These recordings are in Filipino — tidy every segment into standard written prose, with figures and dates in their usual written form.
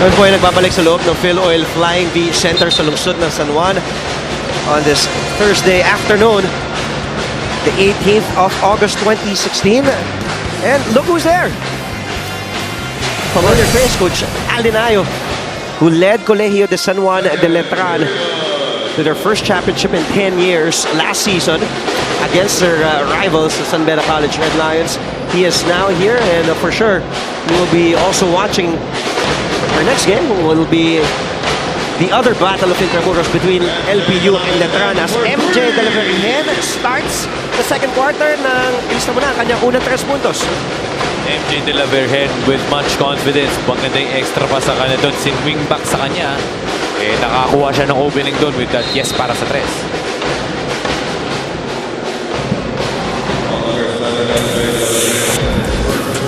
Yun po ay nagbabalik sa loob ng Filoil Flying V Center sa lungsod ng San Juan on this Thursday afternoon, the 18th of August 2016. And look who's there. Familiar face, Coach Aldinayo, who led Colegio de San Juan de Letran to their first championship in 10 years last season against their rivals, the San Beda College Red Lions. He is now here, and for sure, we will be also watching our next game. Will be the other battle of Intramuros between LPU and Letran as MJ de la Virgen starts the second quarter ng ilista mo na kanyang unang 3 puntos. MJ de la Virgen with much confidence. Maganda yung extra pa sa kanya doon. Sin-wing back sa kanya. Nakakuha siya ng opening doon with that yes para sa 3.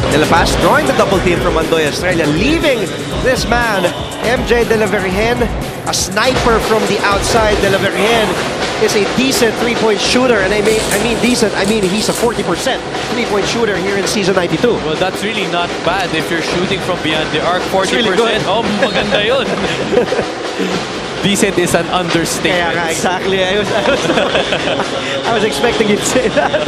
De La Paz drawing the double team from Mandoy Estrella, leaving this man, MJ de la Virgen, a sniper from the outside. De la Virgen is a decent three-point shooter, and I mean decent, I mean he's a 40% three-point shooter here in season 92. Well, that's really not bad if you're shooting from beyond the arc. 40%. Really good. Oh, maganda yun. Decent is an understatement. Yeah, exactly. I was expecting you to say that.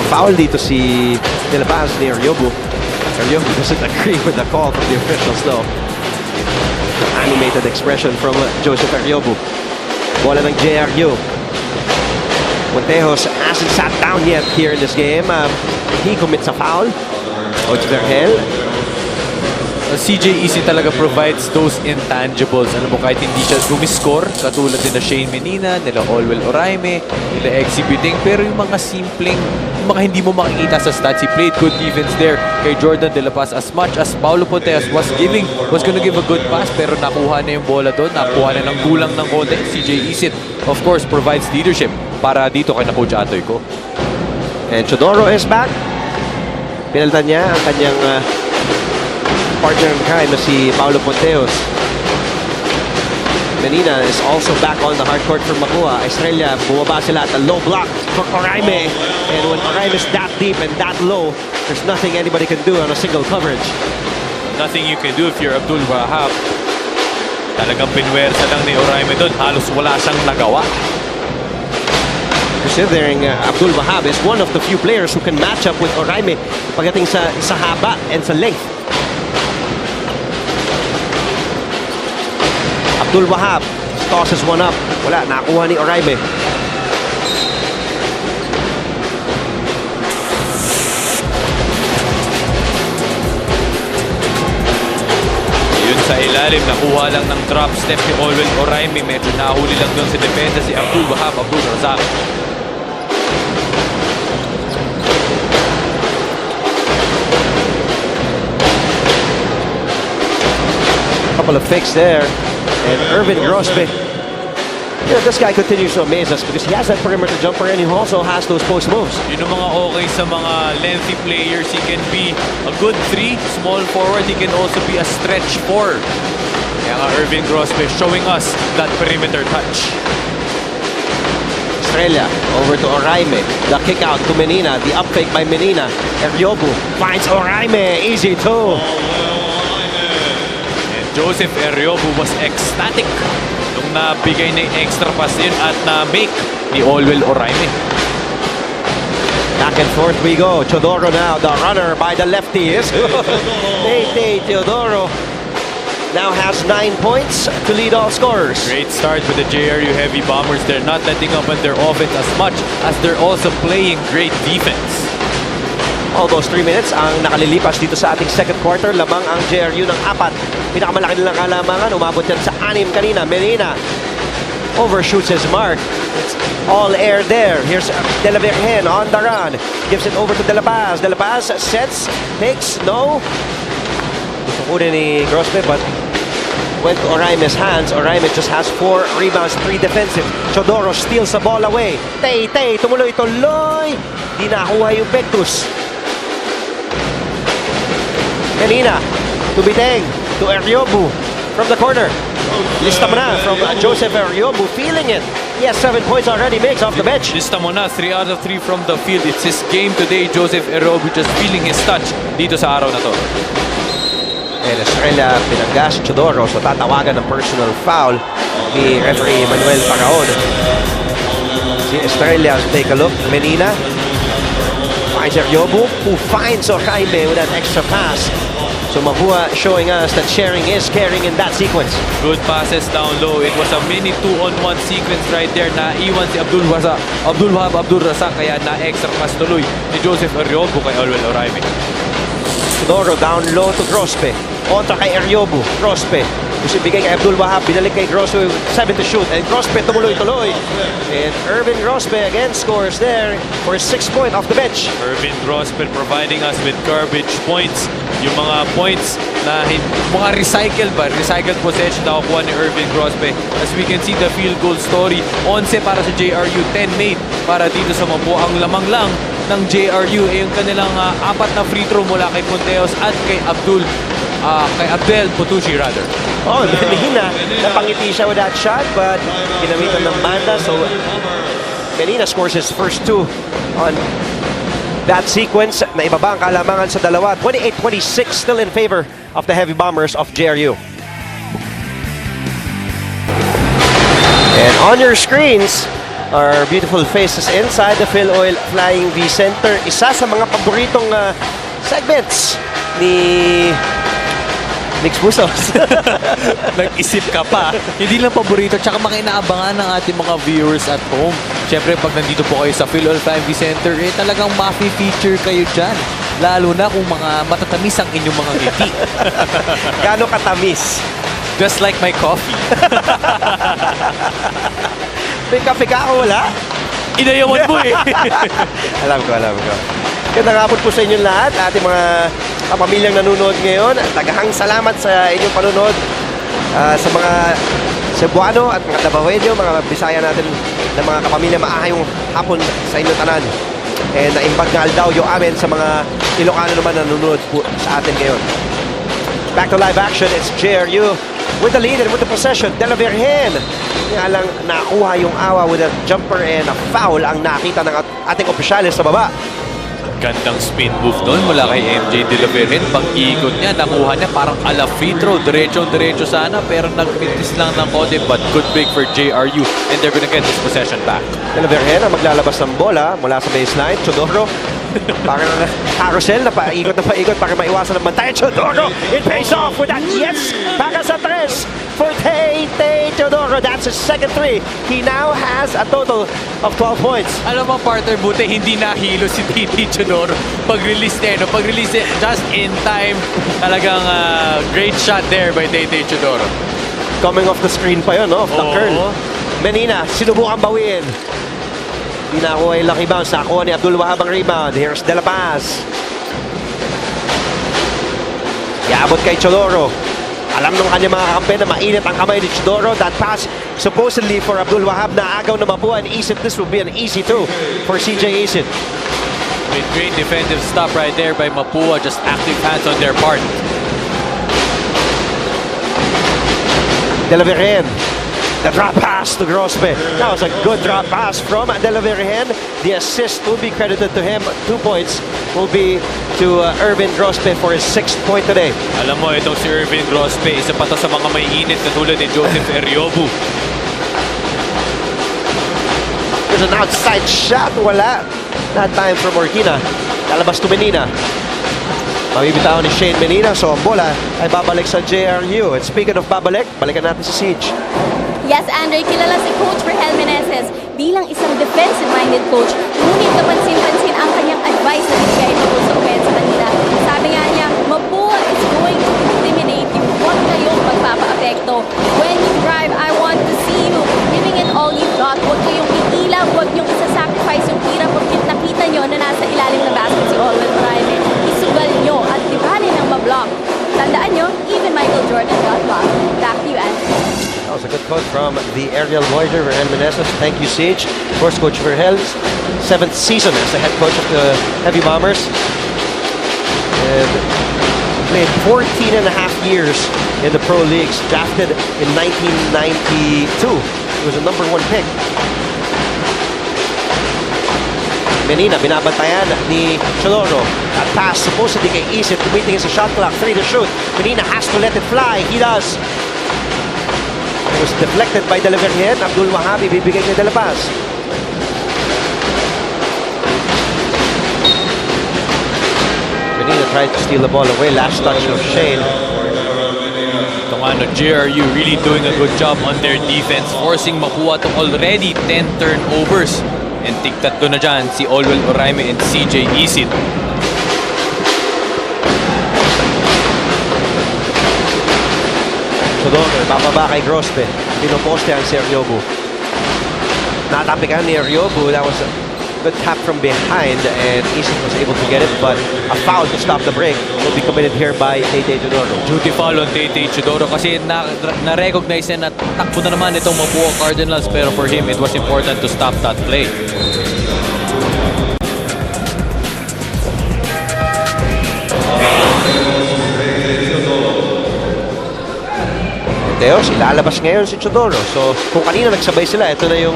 Foul dito si De La Paz ni Ariobu. Ariobu doesn't agree with the call from the officials though. Animated expression from Joseph Ariobu. Bola ng JRU. Montejos hasn't sat down yet here in this game. He commits a foul. Coach Vergel. CJ Easy talaga provides those intangibles. Ano mo, kahit hindi siya gumiscore, katulad din na Shane Menina, nila Olwell Oraime, nila exhibiting, pero yung mga simpleng, yung mga hindi mo makikita sa stats, he played good defense there kay Jordan De La Paz. As much as Paulo Ponteas was gonna give a good pass, pero nakuha na yung bola doon, nakuha na ng kulang ng konti. CJ Easy, of course, provides leadership para dito kay Coach Atoy ko. And Chodoro is back. Pinalitan niya ang kanyang partner in crime na si Paulo Ponteos. Menina is also back on the hard court for Mapua. Estrella, bumaba sila at a low block for Oraime. And when Oraime is that deep and that low, there's nothing anybody can do on a single coverage. Nothing you can do if you're Abdul Wahab. Talagang pinwersa lang ni Oraime doon. Halos wala siyang nagawa. Considering Abdul Wahab is one of the few players who can match up with Oraime pagdating sa haba and sa length. Abdul Wahab tosses one up. Wala, nakuha ni Oraime. Yun sa ilalim, nakuha lang ng drop step ni Olwell Oraime. Medyo nahuli lang doon si depensa si Abdul Wahab. Abdul Razak. Couple of fakes there. And Irvin Grosbe. You know, this guy continues to amaze us because he has that perimeter jumper and he also has those post moves. Yun ang mga okay sa mga lengthy players. He can be a good 3, small forward. He can also be a stretch 4. Kaya nga Irvin Grosbe showing us that perimeter touch. Estrella over to Oraime. The kick out to Menina. The up fake by Menina. Eriobu finds Oraime. Easy two. Joseph Ariobu was ecstatic nung nabigay na yung extra pass yun at na-make ni Olwell Oraime. Back and forth we go. Chodoro now, the runner by the lefty is Tete Teodoro. Now has 9 points to lead all scorers. Great start with the JRU Heavy Bombers. They're not letting up on their offense as much as they're also playing great defense. Almost 3 minutes ang nakalilipas dito sa ating second quarter. Lamang ang JRU ng 4. Pinakamalaki nilang kalamangan. Umabot yan sa 6 kanina. Menina overshoots his mark. It's all air there. Here's De La Virgen on the run. Gives it over to De La Paz. De La Paz sets, takes, no. Gusto kunin ni Grosbe but went to Oraime's hands. Oraime just has 4 rebounds, 3 defensive. Chodoro steals the ball away. Tay, tumuloy-tuloy. Di nakuha yung Vectus. Menina to Biteng, to Ariobu from the corner. Lista mo na from Joseph Ariobu, feeling it. He has 7 points already, makes off the bench. Lista mo na, 3 out of 3 from the field. It's his game today. Joseph Erobu just feeling his touch dito sa araw na to. And Estrella pinangga si Chodoro, so tatawagan ng personal foul ni referee Manuel Paraon. Si Estrella, take a look. Menina finds Eriobu, who finds Jaime with that extra pass. So Mapua showing us that sharing is caring in that sequence. Good passes down low. It was a mini 2-on-1 sequence right there. Naiwan si Abdul Wahab Abdul Razak, kaya na-extra pass tuloy ni Joseph Eriobu kay Olwell Oraime. Chodoro down low to Grospe. Kontra kay Eriobu. Grospe. Gusto bigay kay Abdul Wahab. Binalik kay Grospe. 7 to shoot. And Grospe tumuloy-tuloy. And Irvin Grospe again scores there for his 6th point off the bench. Irvin Grospe providing us with garbage points. Yung mga points na mga recycled possession na kukuha ni Irvin Grospe. As we can see the field goal story, 11 para sa JRU, 10 made para dito sa Mapua. Ang lamang lang ng JRU ay yung kanilang 4 na free throw mula kay Ponteos at kay Abdel Potushi rather. Oh, Menina, napangiti siya with that shot, but ginamitan ng banda. So Menina scores his first 2 on that sequence. Naibaba ang kalamangan sa dalawa. 28-26 still in favor of the Heavy Bombers of JRU. And on your screens are beautiful faces inside the Filoil Flying V Center. Isa sa mga paboritong segments ni Mix Busos. Nag-isip ka pa. Hindi lang paborito, tsaka mga inaabangan ng ating mga viewers at home. Siyempre, pag nandito po kayo sa Filoil Flying V Center, talagang ma-feature kayo dyan. Lalo na kung mga matatamis ang inyong mga ngiti. Gano'ng katamis? Just like my coffee. May kape ka o wala? Inayawan mo eh. Alam ko. Gandang hapon po sa inyong lahat, ating mga kapamilyang nanonood ngayon. Tagahang salamat sa inyong panonood sa mga Cebuano at mga Dabawenyo, mga Bisaya natin na mga kapamilya. Maahayong hapon sa inyong tanan. And naimbag na aldaw yung amin sa mga Ilocano naman na nanonood po sa atin ngayon. Back to live action, it's JRU with the lead and with the possession. De La Virgen. Nga lang nakuha yung awa with a jumper and a foul ang nakita ng ating opisyalis sa baba. Gandang spin move doon mula kay MJ De La Virgen. Pag-ikot niya, nakuha niya parang ala free throw. Diretso sana pero nagmintis lang ng konti, but good break for JRU and they're gonna get this possession back. De La Virgen ang maglalabas ng bola mula sa baseline. Chodoro. Parang carousel na paikot para maiwasan ng bantay. Chodoro, it pays off with that yes! Para sa 3 for Tay Chodoro. That's his second 3. He now has a total of 12 points. Alam mo, partner, buti hindi nahilo si Tay Chodoro. Pag-release just in time. Talagang great shot there by Tay Chodoro. Coming off the screen pa yun, no? Off the curl. Menina, sinubukan bawiin. Di nakuha yung lucky bounce. Nakuha ni Abdul Wahab ang rebound. Here's De La Paz. Iabot kay Chodoro. Alam nung kanya mga kakampi na mainit ang kamay ni Chodoro. That pass supposedly for Abdul Wahab na agaw na Mapua and Isit. This will be an easy 2 for CJ Isit. With great defensive stop right there by Mapua. Just active hands on their part. De La Virgen. The drop pass to Grospe. That was a good drop pass from De La Virgen. The assist will be credited to him. 2 points will be to Irvin Grospe for his 6th point today. Alam mo, itong si Irvin Grospe, isa pa to sa mga may init na tulad ni Joseph Eriobu. There's an outside shot. Wala. That time from Orquina. Lalabas to Menina. Mabibitaw ni Shane Menina. So ang bola ay babalik sa JRU. And speaking of babalik, balikan natin si Siege. Yes, Andre, kilala si Coach Vergel Meneses bilang isang defensive-minded coach. Ngunit kapansin-pansin ang kanyang advice na binigay tungkol sa offense kanina. Sabi nga niya, Mapua is going to intimidate you. Huwag kayong magpapa-apekto. When you drive, I want to see you giving it all you've got. Huwag kayong iilang, huwag niyong isa-sacrifice yung tira pag nakita niyo na nasa ilalim ng basket si Olwell Oraime. Isugal niyo at dibanin ang mablock. Tandaan niyo, even Michael Jordan got blocked. Back to you, Anthony. That was a good quote from the aerial warrior, Vergel Meneses. Thank you, Siege. Of course, Coach Vergel's 7th season as the head coach of the Heavy Bombers. And played 14 and a half years in the pro leagues, drafted in 1992 He was a #1 pick. Menina, binabantayan ni Chodoro. At pass supposedly kay Isip. Tumitingin sa shot clock. 3 to shoot. Menina has to let it fly. He does. It was deflected by De La Vergen. Abdul Wahabi bibigay kay De La Paz. Menina tried to steal the ball away. Last touch of Shane. Itong JRU really doing a good job on their defense, forcing Mapua to already 10 turnovers. And tig-tatlo na dyan si Olwell Oraime and CJ Isit. Chodoro, bababa kay Grospe. Pinoposte ang si Ariobu. Natapikan ni Ariobu. That was a good tap from behind, and Isit was able to get it, but a foul to stop the break will be committed here by Tete Chodoro. Duty foul on Tete Chodoro kasi na-recognize na takbo na naman itong Mapua Cardinals, pero for him, it was important to stop that play. Teos, ilalabas ngayon si Chodoro. So, kung kanina nagsabay sila, ito na yung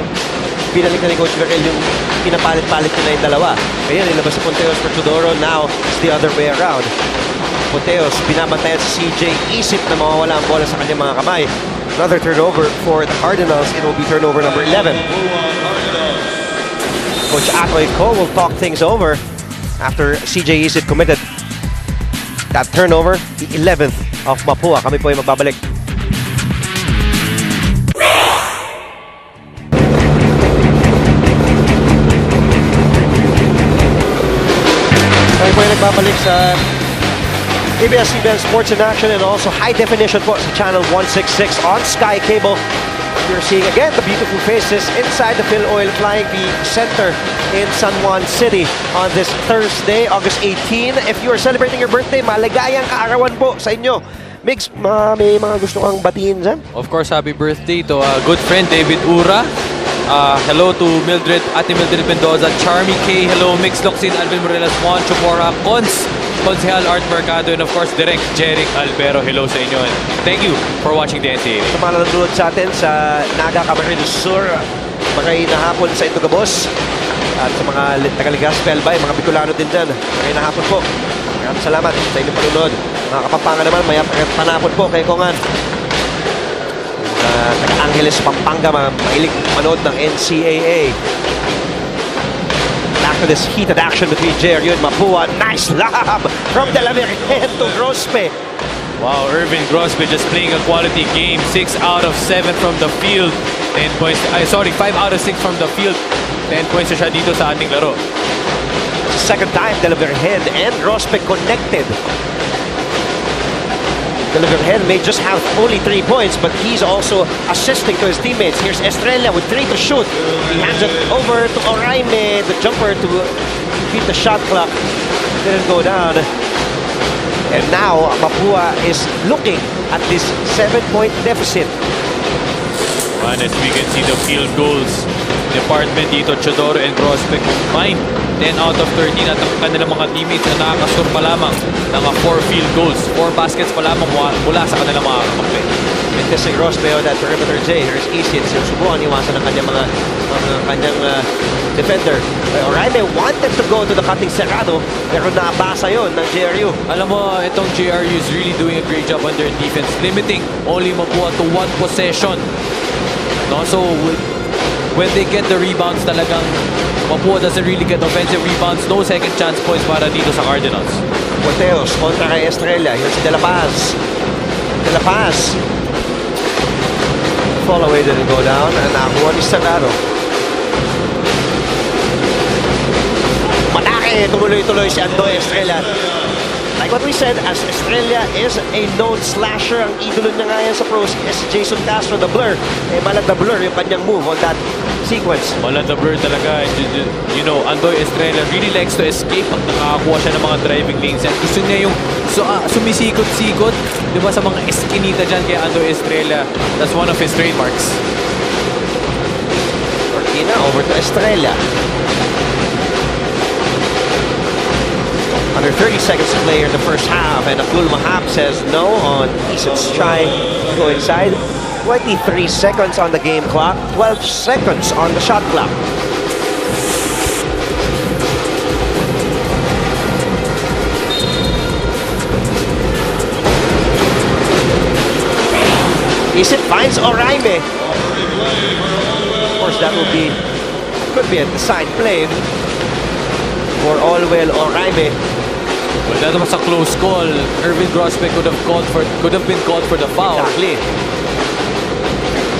pinalik na ni Coach Vergel, yung pinapalit-palit nila yung dalawa. Kaya nilabas si Ponteos for Chodoro. Now, it's the other way around. Ponteos, binabantayan si CJ Isip na mawawala ang bola sa kanyang mga kamay. Another turnover for the Cardinals. It will be turnover number 11. Coach Atoy Ko will talk things over after CJ Isip committed that turnover, the 11th of Mapua. Kami po ay magbabalik. Tayo po ay nagbabalik sa ABS-CBN Sports in Action and also high definition po sa channel 166 on Sky Cable. You're seeing again the beautiful faces inside the Filoil Flying V Center in San Juan City on this Thursday, August 18. If you are celebrating your birthday, maligayang kaarawan po sa inyo. Migs, may mga gusto kang batiin dyan? Of course, happy birthday to good friend David Ura. Hello to Mildred, Ate Mildred Mendoza, Charmy K, hello Mix Locsin, Alvin Morelas, Juan Chupora, Consehal Art Mercado, and of course Direct Jeric Albero. Hello sa inyo and thank you for watching the NCAA. Sa mga nanonood sa atin sa Naga, Camarines Sur, magay na hapon sa Itugabos, at sa mga taga-Ligas, Pelbay, mga Bicolano din dyan, magay na hapon po. Maraming salamat sa inyong panunod. Mga Kapampangan naman, may panapon po kay Kongan. Taga-Angeles, Pampanga, mahilig manood ng NCAA. After this heated action between JRU and Mapua, nice lob from De La Vergen to Grospe. Wow, Irvin Grospe just playing a quality game. 6 out of 7 from the field. 10 points, 5 out of 6 from the field. 10 points na siya dito sa ating laro. Second time, De La Vergen and Grospe connected. De La Vergen may just have only 3 points, but he's also assisting to his teammates. Here's Estrella with 3 to shoot. He hands it over to Oraime, the jumper to beat the shot clock. Didn't go down. And now, Mapua is looking at this 7-point deficit. And as we can see the field goals department dito, Chodoro and Grospe combined 10 out of 13 at ang kanilang mga teammates na nakakasur pa lamang ng 4 field goals, 4 baskets pa lamang mula sa kanilang mga kakampi. And this si Grospe on that perimeter J. Here's Isit. Sinusubukan iwasan ng kanyang defender. Oraime wanted to go to the cutting cerrado, pero naabasa yon ng JRU. Alam mo, itong JRU is really doing a great job on their defense, limiting only Mapua to 1 possession. No? So, when they get the rebounds, talagang Mapua doesn't really get offensive rebounds. No second chance points para dito sa Cardinals. Ponteos kontra kay Estrella. Here's si De La Paz. De La Paz. Fall away didn't go down. And nakuha ni Sagaro. Malaki. Tumuloy-tuloy si Andoy Estrella. Like what we said, as Estrella is a known slasher, ang idolo niya nga yan sa pros is Jason Castro, the blur. Eh, malad na blur yung kanyang move on that sequence. Malad na blur talaga. You know, Andoy Estrella really likes to escape pag nakakakuha siya ng mga driving lanes. At gusto niya yung sumisikot-sikot, di ba, sa mga eskinita dyan kay Andoy Estrella. That's one of his trademarks. Cortina over to Estrella. Under 30 seconds to play here in the first half, and Abdul Mahab says no on Isit's try to go inside. 23 seconds on the game clock, 12 seconds on the shot clock. Isit finds Oraime. Of course, that will be, could be a side play for Olwell Oraime. Well, that was a close call. Irvin Grosbeck could have been called for the foul. Exactly.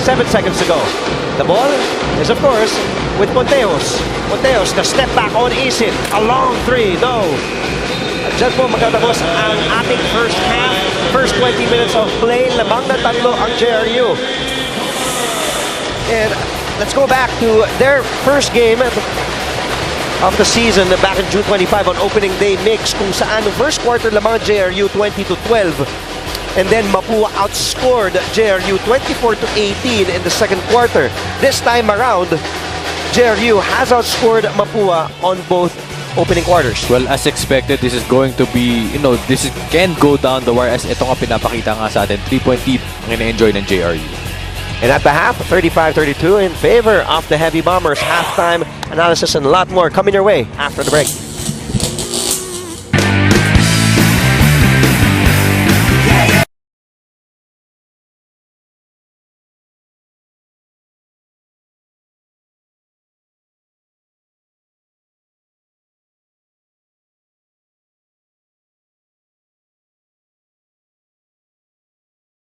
7 seconds to go. The ball is, of course, with Monteos. Monteos, the step back on Isit. A long three, no. At dyan po magtatapos ang ating first half. First 20 minutes of play. Lamang na tatlo ang JRU. And let's go back to their first game of the season back in June 25 on opening day mix, kung saan the first quarter lamang JRU 20-12. And then Mapua outscored JRU 24-18 in the second quarter. This time around, JRU has outscored Mapua on both opening quarters. Well, as expected, this is going to be, this can go down the wire as ito nga pinapakita nga sa atin. 3-point lead ang ina-enjoy ng JRU. And at the half, 35-32 in favor of the Heavy Bombers. Halftime analysis and a lot more coming your way after the break.